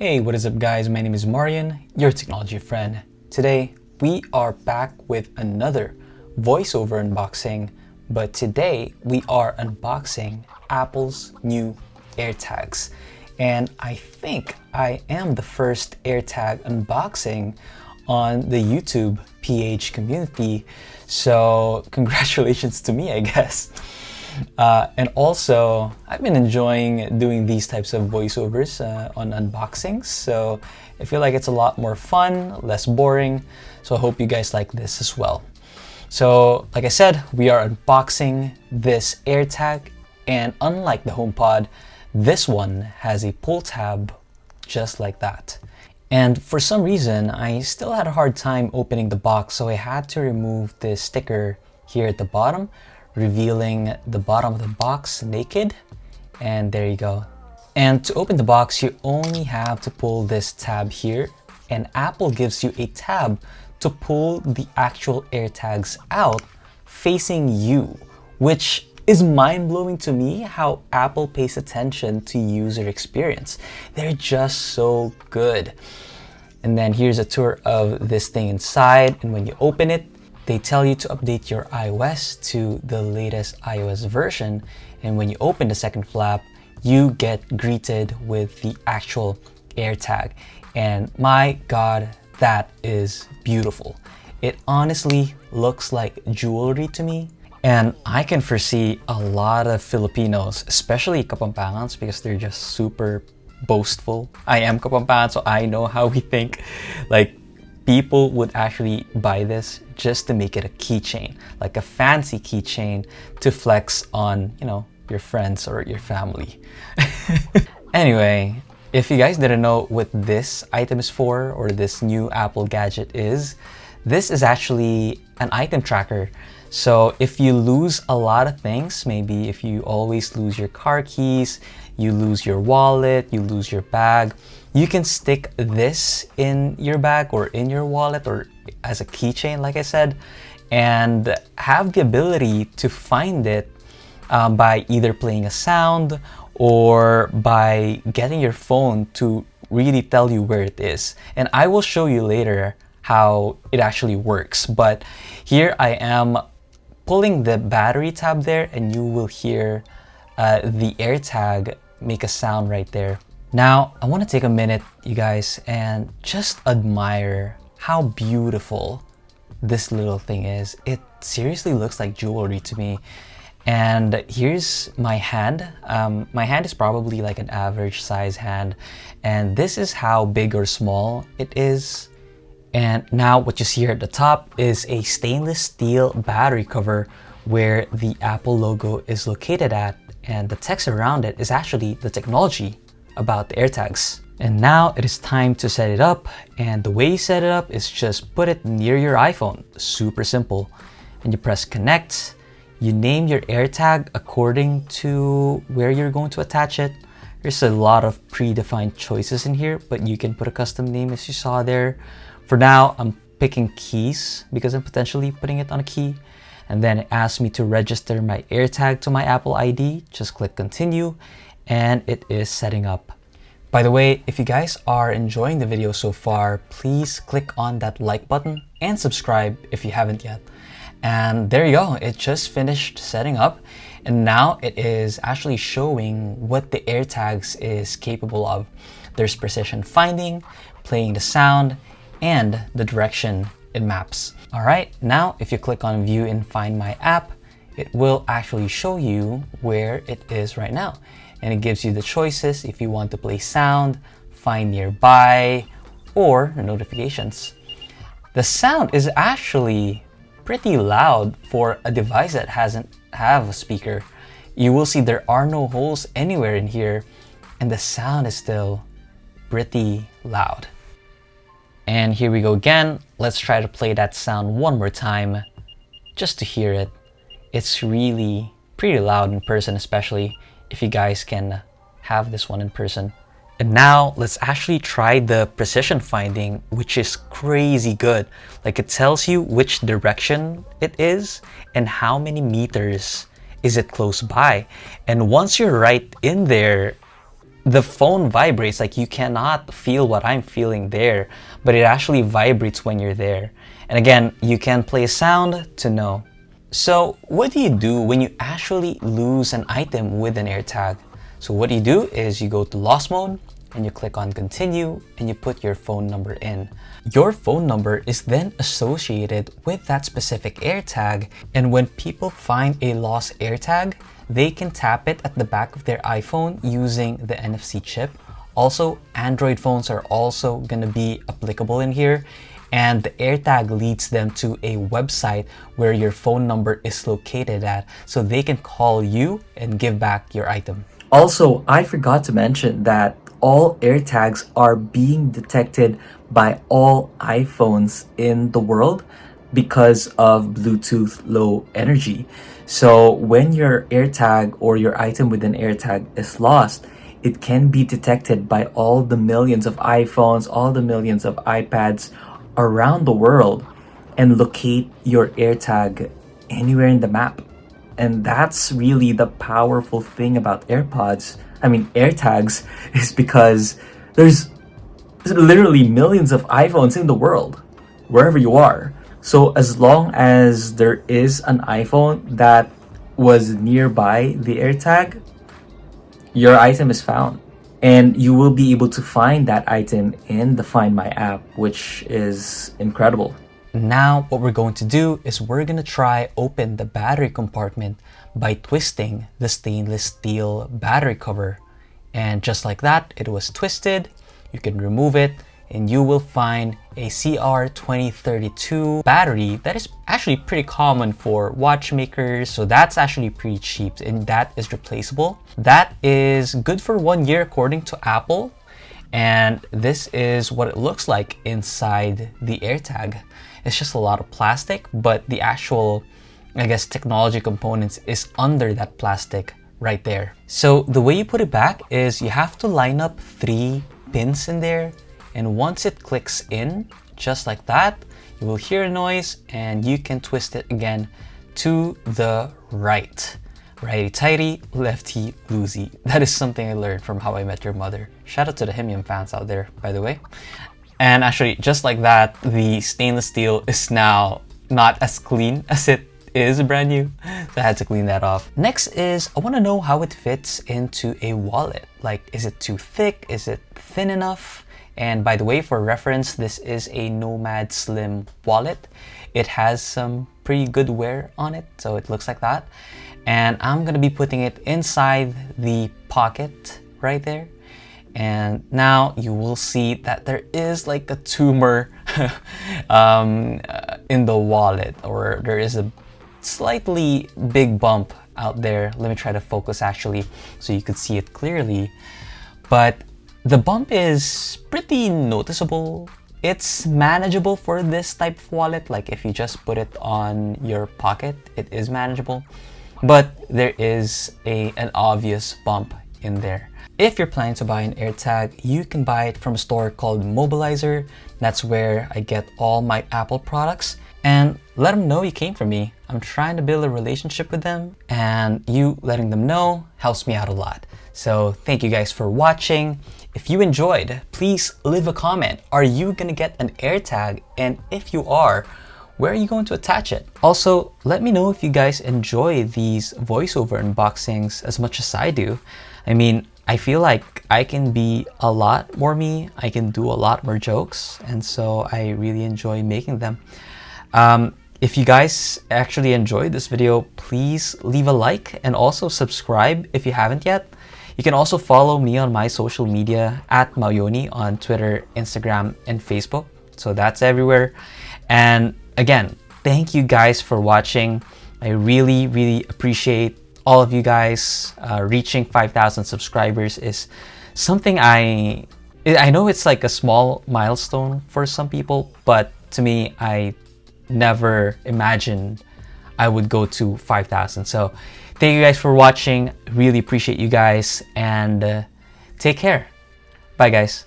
Hey, what is up guys? My name is Marian, your technology friend. Today, we are back with another voiceover unboxing, but today we are unboxing Apple's new AirTags. And I think I am the first AirTag unboxing on the YouTube PH community. So congratulations to me, I guess. And also, I've been enjoying doing these types of voiceovers on unboxings, so I feel like it's a lot more fun, less boring, so I hope you guys like this as well. So, like I said, we are unboxing this AirTag, and unlike the HomePod, this one has a pull tab just like that. And for some reason, I still had a hard time opening the box, so I had to remove this sticker here at the bottom, revealing the bottom of the box naked, and there you go. And to open the box, you only have to pull this tab here, and Apple gives you a tab to pull the actual AirTags out facing you, which is mind-blowing to me how Apple pays attention to user experience. They're just so good. And then here's a tour of this thing inside, and when you open it, they tell you to update your iOS to the latest iOS version, and when you open the second flap, you get greeted with the actual AirTag. And my God, that is beautiful. It honestly looks like jewelry to me, and I can foresee a lot of Filipinos, especially Kapampangans, because they're just super boastful. I am Kapampangan, so I know how we think. Like, people would actually buy this just to make it a keychain, like a fancy keychain to flex on, your friends or your family. Anyway, if you guys didn't know what this item is for, or this new Apple gadget is, this is actually an item tracker. So if you lose a lot of things, maybe if you always lose your car keys, you lose your wallet, you lose your bag, you can stick this in your bag or in your wallet or as a keychain, like I said, and have the ability to find it by either playing a sound or by getting your phone to really tell you where it is. And I will show you later how it actually works. But here I am pulling the battery tab there, and you will hear the AirTag make a sound right there. Now, I want to take a minute, you guys, and just admire how beautiful this little thing is. It seriously looks like jewelry to me. And here's my hand. My hand is probably like an average size hand, and this is how big or small it is. And now what you see here at the top is a stainless steel battery cover where the Apple logo is located at, and the text around it is actually the technology about the AirTags. And now it is time to set it up, and the way you set it up is just put it near your iPhone. Super simple. And you press connect, you name your AirTag according to where you're going to attach it. There's a lot of predefined choices in here, but you can put a custom name as you saw there. For now, I'm picking keys because I'm potentially putting it on a key. And then it asks me to register my AirTag to my Apple ID. Just click continue, and it is setting up. By the way, if you guys are enjoying the video so far, please click on that like button and subscribe if you haven't yet. And there you go, it just finished setting up, and now it is actually showing what the AirTags is capable of. There's precision finding, playing the sound, and the direction it maps. All right, now if you click on view in Find My App, it will actually show you where it is right now. And it gives you the choices if you want to play sound, find nearby, or notifications. The sound is actually pretty loud for a device that doesn't have a speaker. You will see there are no holes anywhere in here, and the sound is still pretty loud. And here we go again. Let's try to play that sound one more time just to hear it. It's really pretty loud in person, especially if you guys can have this one in person. And now let's actually try the precision finding, which is crazy good. Like, it tells you which direction it is and how many meters is it close by. And once you're right in there, the phone vibrates. Like, you cannot feel what I'm feeling there, but it actually vibrates when you're there. And again, you can play a sound to know. So what do you do when you actually lose an item with an AirTag? So what you do is you go to lost mode and you click on continue and you put your phone number in. Your phone number is then associated with that specific AirTag, and when people find a lost AirTag, they can tap it at the back of their iPhone using the NFC chip. Also, Android phones are also gonna be applicable in here, and the AirTag leads them to a website where your phone number is located at, so they can call you and give back your item. Also, I forgot to mention that all AirTags are being detected by all iPhones in the world because of Bluetooth Low Energy. So when your AirTag or your item with an AirTag is lost, it can be detected by all the millions of iPhones, all the millions of iPads around the world, and locate your AirTag anywhere in the map. And that's really the powerful thing about AirTags, is because there's literally millions of iPhones in the world, wherever you are. So as long as there is an iPhone that was nearby the AirTag, your item is found. And you will be able to find that item in the Find My app, which is incredible. Now what we're going to do is we're going to try open the battery compartment by twisting the stainless steel battery cover. And just like that, it was twisted. You can remove it and you will find a CR2032 battery that is actually pretty common for watchmakers. So that's actually pretty cheap and that is replaceable. That is good for 1 year according to Apple. And this is what it looks like inside the AirTag. It's just a lot of plastic, but the actual, I guess, technology components is under that plastic right there. So the way you put it back is you have to line up 3 pins in there, and once it clicks in, just like that, you will hear a noise and you can twist it again to the right. Righty-tighty, lefty-loosey. That is something I learned from How I Met Your Mother. Shout out to the Himium fans out there, by the way. And actually, just like that, the stainless steel is now not as clean as it is brand new. So I had to clean that off. Next is, I want to know how it fits into a wallet. Like, is it too thick? Is it thin enough? And by the way, for reference, this is a Nomad Slim wallet. It has some pretty good wear on it, so it looks like that. And I'm gonna be putting it inside the pocket right there. And now you will see that there is like a tumor in the wallet, or there is a slightly big bump out there. Let me try to focus actually so you could see it clearly. But the bump is pretty noticeable. It's manageable for this type of wallet. Like if you just put it on your pocket, it is manageable. But there is an obvious bump in there. If you're planning to buy an AirTag, you can buy it from a store called Mobilizer. That's where I get all my Apple products. And let them know you came from me. I'm trying to build a relationship with them, and you letting them know helps me out a lot. So thank you guys for watching. If you enjoyed, please leave a comment. Are you gonna get an AirTag? And if you are, where are you going to attach it? Also, let me know if you guys enjoy these voiceover unboxings as much as I do. I mean, I feel like I can be a lot more me. I can do a lot more jokes, and so I really enjoy making them. If you guys actually enjoyed this video, please leave a like and also subscribe if you haven't yet. You can also follow me on my social media at Mayoni on Twitter, Instagram, and Facebook. So that's everywhere. And again, thank you guys for watching. I really, really appreciate all of you guys. Reaching 5,000 subscribers is something I know it's like a small milestone for some people, but to me, I never imagined I would go to 5,000. So thank you guys for watching. Really appreciate you guys, and take care. Bye guys.